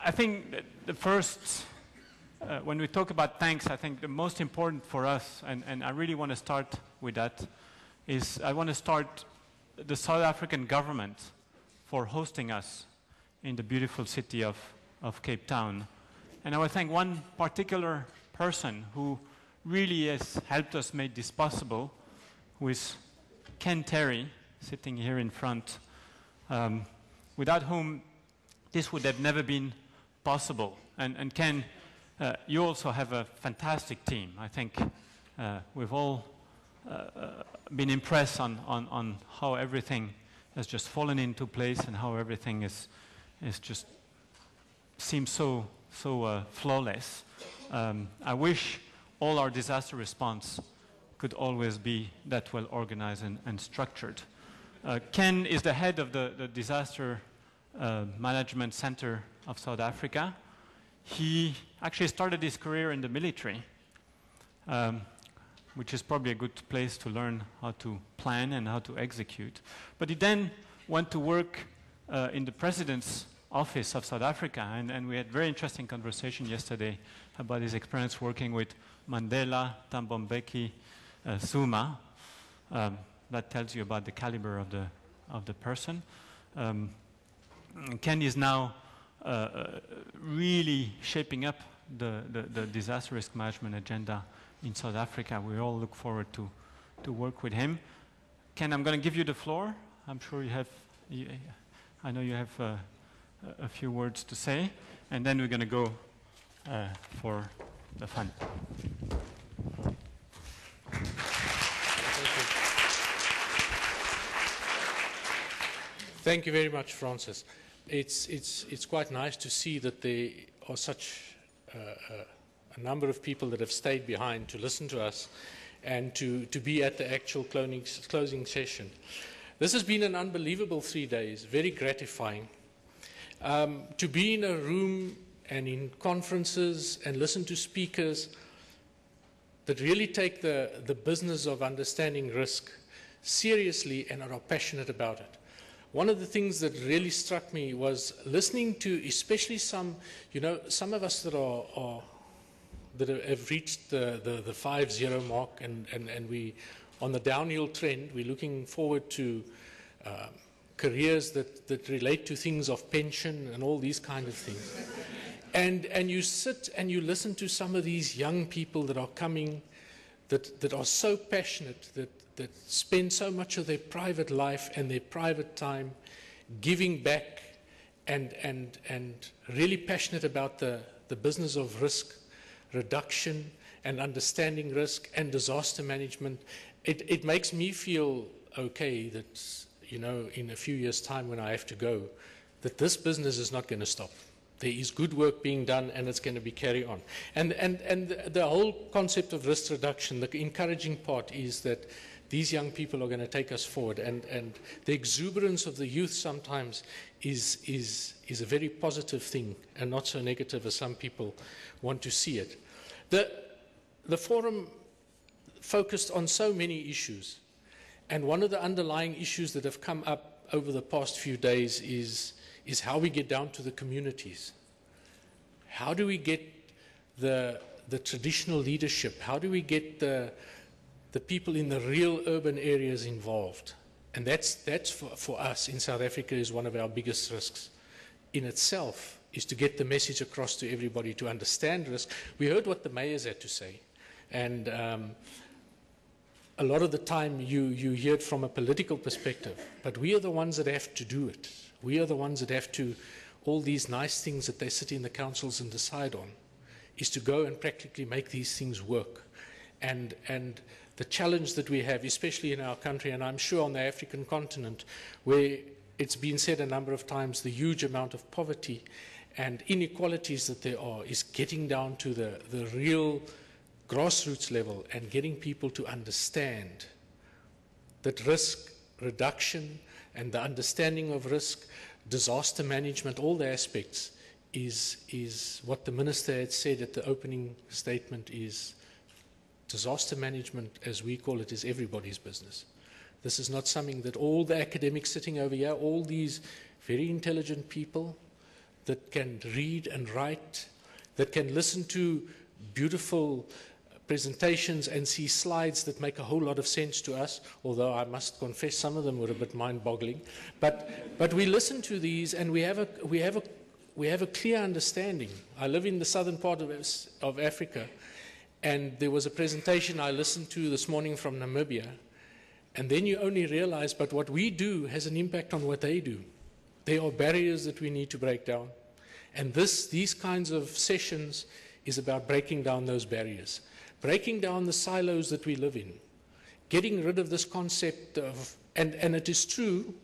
I think that the first, when we talk about thanks, I think the most important for us, and I really want to start with that, is I want to start the South African government for hosting us in the beautiful city of Cape Town. And I want to thank one particular person who really has helped us make this possible, who is Ken Terry, sitting here in front, without whom this would have never been possible. And Ken, you also have a fantastic team. I think we've all been impressed on how everything has just fallen into place and how everything is just seems so flawless. I wish all our disaster response could always be that well organized and structured. Ken is the head of the Disaster Management Center of South Africa. He actually started his career in the military, which is probably a good place to learn how to plan and how to execute. But he then went to work in the President's Office of South Africa, and we had a very interesting conversation yesterday about his experience working with Mandela, Thabo Mbeki, Zuma. That tells you about the caliber of the person. Ken is now really shaping up the disaster risk management agenda in South Africa. We all look forward to work with him. Ken, I'm going to give you the floor. I'm sure you have, I know you have a few words to say, and then we're going to go for the fun. Thank you very much, Francis. It's quite nice to see that there are such a number of people that have stayed behind to listen to us and to be at the actual closing session. This has been an unbelievable 3 days, very gratifying. To be in a room and in conferences and listen to speakers that really take the business of understanding risk seriously and are passionate about it. One of the things that really struck me was listening to, especially some of us that have reached the 5-0 mark, and we on the downhill trend. We're looking forward to careers that relate to things of pension and all these kind of things. And you sit and you listen to some of these young people that are coming, that are so passionate, that spend so much of their private life and their private time giving back and really passionate about the business of risk reduction and understanding risk and disaster management. It makes me feel okay that, in a few years' time when I have to go, that this business is not going to stop. There is good work being done, and it's going to be carried on. And the whole concept of risk reduction, the encouraging part is that these young people are going to take us forward. And the exuberance of the youth sometimes is a very positive thing and not so negative as some people want to see it. The forum focused on so many issues. And one of the underlying issues that have come up over the past few days is how we get down to the communities. How do we get the traditional leadership? How do we get the people in the real urban areas involved? And that's for us in South Africa is one of our biggest risks in itself, is to get the message across to everybody to understand risk. We heard what the mayors had to say. And a lot of the time you hear it from a political perspective, but we are the ones that have to do it. We are the ones that have to, all these nice things that they sit in the councils and decide on, is to go and practically make these things work. And the challenge that we have, especially in our country, and I'm sure on the African continent, where it's been said a number of times, the huge amount of poverty and inequalities that there are, is getting down to the real grassroots level and getting people to understand that risk reduction and the understanding of risk, disaster management, all the aspects is what the minister had said at the opening statement is disaster management, as we call it, is everybody's business. This is not something that all the academics sitting over here, all these very intelligent people that can read and write, that can listen to beautiful presentations and see slides that make a whole lot of sense to us, although I must confess some of them were a bit mind-boggling. But we listen to these and we have a clear understanding. I live in the southern part of Africa, and there was a presentation I listened to this morning from Namibia, and then you only realize, but what we do has an impact on what they do. There are barriers that we need to break down. And these kinds of sessions is about breaking down those barriers, breaking down the silos that we live in, getting rid of this concept of, and it is true,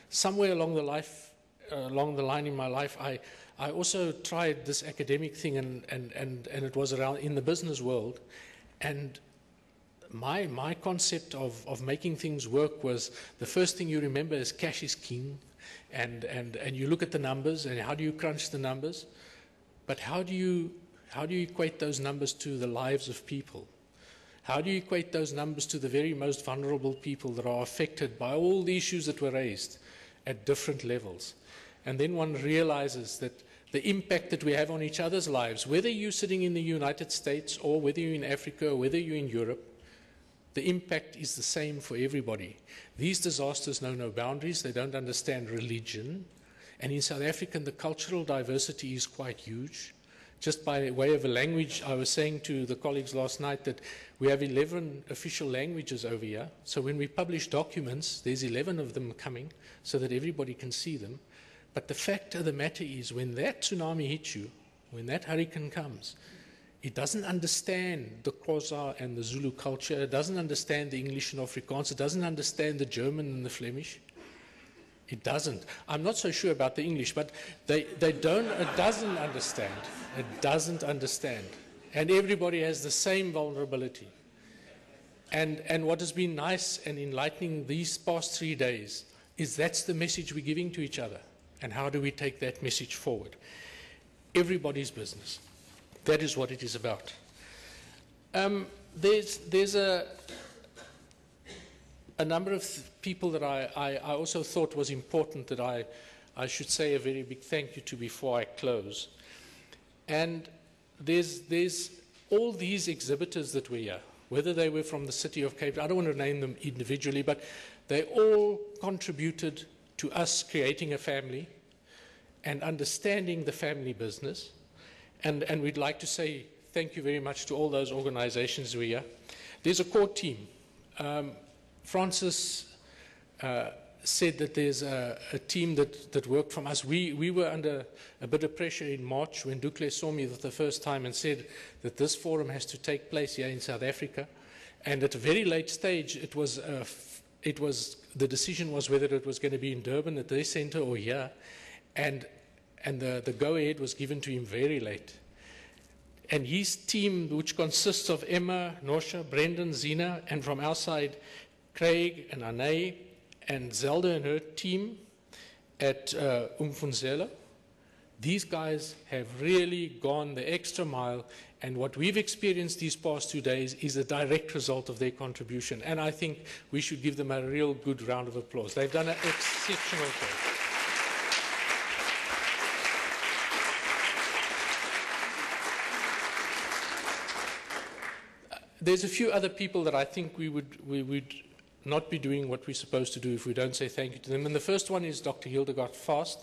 somewhere along the line in my life, I also tried this academic thing, and it was around in the business world, and my concept of making things work was the first thing you remember is cash is king, and you look at the numbers and how do you crunch the numbers, but how do you equate those numbers to the lives of people? How do you equate those numbers to the very most vulnerable people that are affected by all the issues that were raised at different levels? And then one realizes that the impact that we have on each other's lives, whether you're sitting in the United States or whether you're in Africa or whether you're in Europe, the impact is the same for everybody. These disasters know no boundaries. They don't understand religion. And in South Africa, the cultural diversity is quite huge. Just by way of a language, I was saying to the colleagues last night that we have 11 official languages over here. So when we publish documents, there's 11 of them coming so that everybody can see them. But the fact of the matter is, when that tsunami hits you, when that hurricane comes, it doesn't understand the Xhosa and the Zulu culture. It doesn't understand the English and Afrikaans. It doesn't understand the German and the Flemish. It doesn't. I'm not so sure about the English, but they don't, it doesn't understand. It doesn't understand. And everybody has the same vulnerability. And what has been nice and enlightening these past 3 days is that's the message we're giving to each other. And how do we take that message forward? Everybody's business. That is what it is about. There's a number of people that I also thought was important that I should say a very big thank you to before I close. And there's all these exhibitors that were here, whether they were from the city of Cape Town, I don't want to name them individually, but they all contributed to us creating a family and understanding the family business. And we'd like to say thank you very much to all those organizations who are here. There's a core team. Francis said that there's a team that worked from us. We were under a bit of pressure in March when Dukle saw me for the first time and said that this forum has to take place here in South Africa. And at a very late stage, the decision was whether it was going to be in Durban at their center or here. And the go-ahead was given to him very late. And his team, which consists of Emma, Norsha, Brendan, Zina, and from our side, Craig and Ane, and Zelda and her team at Umfunzela, these guys have really gone the extra mile, and what we've experienced these past 2 days is a direct result of their contribution. And I think we should give them a real good round of applause. They've done an exceptional job. There's a few other people that I think we would not be doing what we're supposed to do if we don't say thank you to them. And the first one is Dr. Hildegard Fast,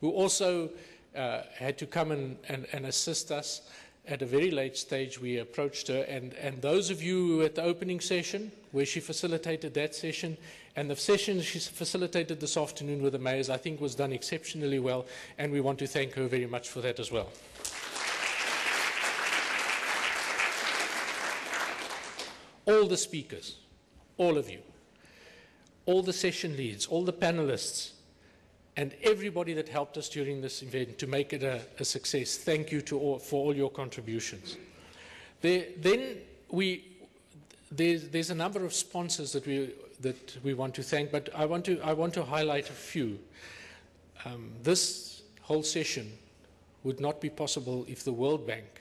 who also had to come and assist us. At a very late stage, we approached her. And those of you who were at the opening session, where she facilitated that session, and the session she facilitated this afternoon with the mayors, I think was done exceptionally well. And we want to thank her very much for that as well. All the speakers, all of you, all the session leads, all the panelists, and everybody that helped us during this event to make it a success. Thank you to all, for all your contributions. There's a number of sponsors that we want to thank, but I want to highlight a few. This whole session would not be possible if the World Bank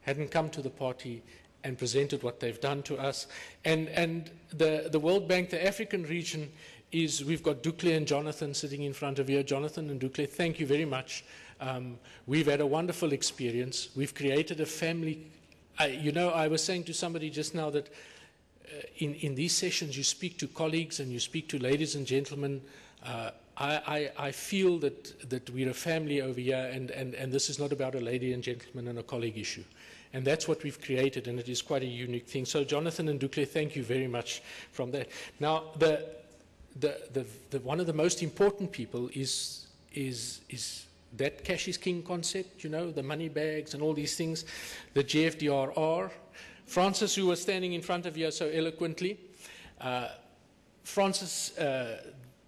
hadn't come to the party and presented what they've done to us. And the World Bank, the African region, is we've got Dukle and Jonathan sitting in front of you. Jonathan and Dukle, thank you very much. We've had a wonderful experience. We've created a family. You know, I was saying to somebody just now that in these sessions you speak to colleagues and you speak to ladies and gentlemen. I feel that we're a family over here, and this is not about a lady and gentleman and a colleague issue. And that's what we've created, and it is quite a unique thing. So Jonathan and Dukle, thank you very much from that. Now, one of the most important people is that cash is king concept, you know, the money bags and all these things, the GFDRR. Francis, who was standing in front of you so eloquently, Francis,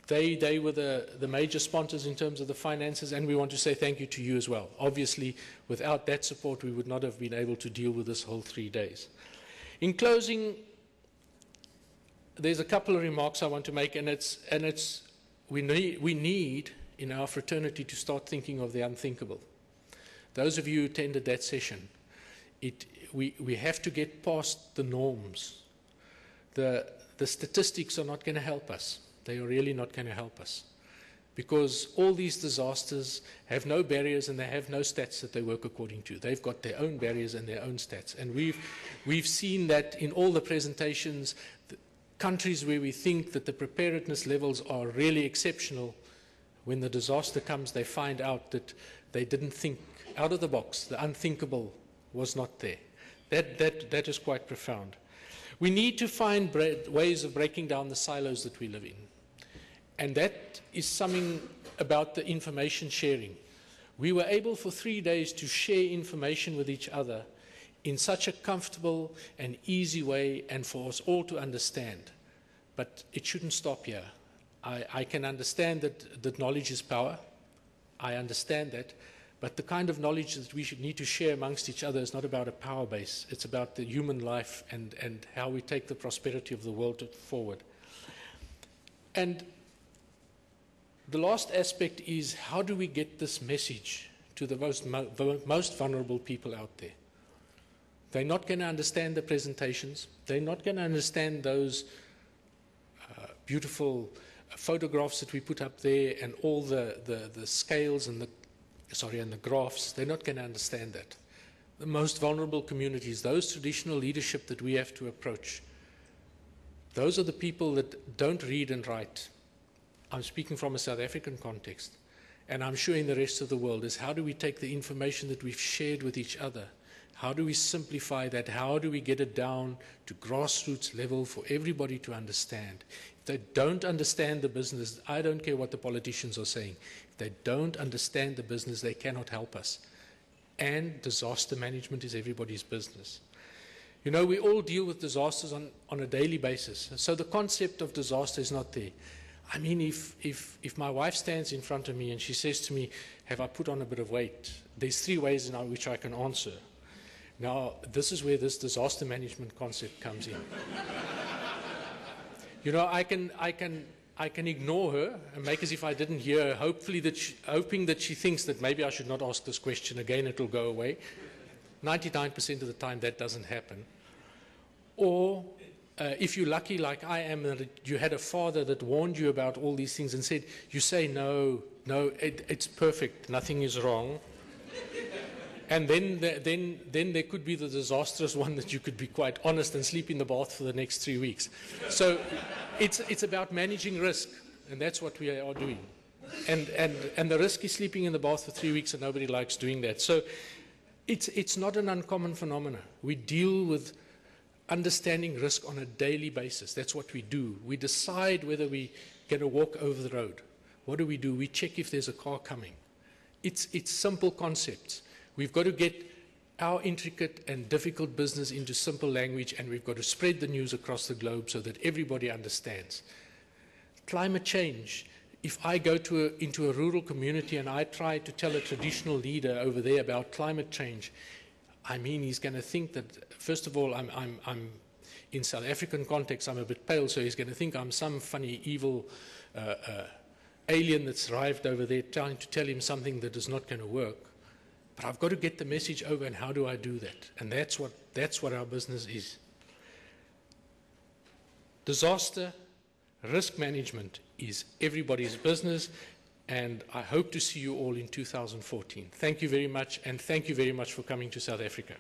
they were the major sponsors in terms of the finances, and we want to say thank you to you as well. Obviously, without that support, we would not have been able to deal with this whole 3 days. In closing, there's a couple of remarks I want to make, and we need in our fraternity to start thinking of the unthinkable. Those of you who attended that session, we have to get past the norms. The statistics are not going to help us. They are really not going to help us, because all these disasters have no barriers and they have no stats that they work according to. They've got their own barriers and their own stats. And we've seen that in all the presentations. The countries where we think that the preparedness levels are really exceptional, when the disaster comes, they find out that they didn't think out of the box. The unthinkable was not there. That is quite profound. We need to find ways of breaking down the silos that we live in. And that is something about the information sharing. We were able for 3 days to share information with each other in such a comfortable and easy way, and for us all to understand. But it shouldn't stop here. I can understand that knowledge is power. I understand that. But the kind of knowledge that we should need to share amongst each other is not about a power base. It's about the human life and how we take the prosperity of the world forward. And the last aspect is, how do we get this message to the most vulnerable people out there? They're not going to understand the presentations. They're not going to understand those beautiful photographs that we put up there and all the scales and the graphs. They're not going to understand that. The most vulnerable communities, those traditional leadership that we have to approach, those are the people that don't read and write. I'm speaking from a South African context, and I'm sure in the rest of the world, is how do we take the information that we've shared with each other? How do we simplify that? How do we get it down to grassroots level for everybody to understand? If they don't understand the business, I don't care what the politicians are saying. If they don't understand the business, they cannot help us. And disaster management is everybody's business. You know, we all deal with disasters on a daily basis. So the concept of disaster is not there. I mean, if my wife stands in front of me and she says to me, have I put on a bit of weight? There's 3 ways in which I can answer. Now, this is where this disaster management concept comes in. You know, I can ignore her and make as if I didn't hear her, hoping that she thinks that maybe I should not ask this question again, it'll go away. 99% of the time that doesn't happen. Or if you're lucky like I am, that you had a father that warned you about all these things and said, you say, no, it's perfect, nothing is wrong. And then there could be the disastrous one that you could be quite honest and sleep in the bath for the next 3 weeks. So it's about managing risk, and that's what we are doing. And the risk is sleeping in the bath for 3 weeks, and nobody likes doing that. So it's not an uncommon phenomenon. We deal with understanding risk on a daily basis. That's what we do. We decide whether we're going to walk over the road. What do? We check if there's a car coming. It's simple concepts. We've got to get our intricate and difficult business into simple language, and we've got to spread the news across the globe so that everybody understands. Climate change. If I go into a rural community and I try to tell a traditional leader over there about climate change, I mean, he's going to think that, first of all, I'm in South African context, I'm a bit pale, so he's going to think I'm some funny, evil alien that's arrived over there trying to tell him something that is not going to work. But I've got to get the message over, and how do I do that? And that's what our business is. Disaster risk management is everybody's business, and I hope to see you all in 2014. Thank you very much, and thank you very much for coming to South Africa.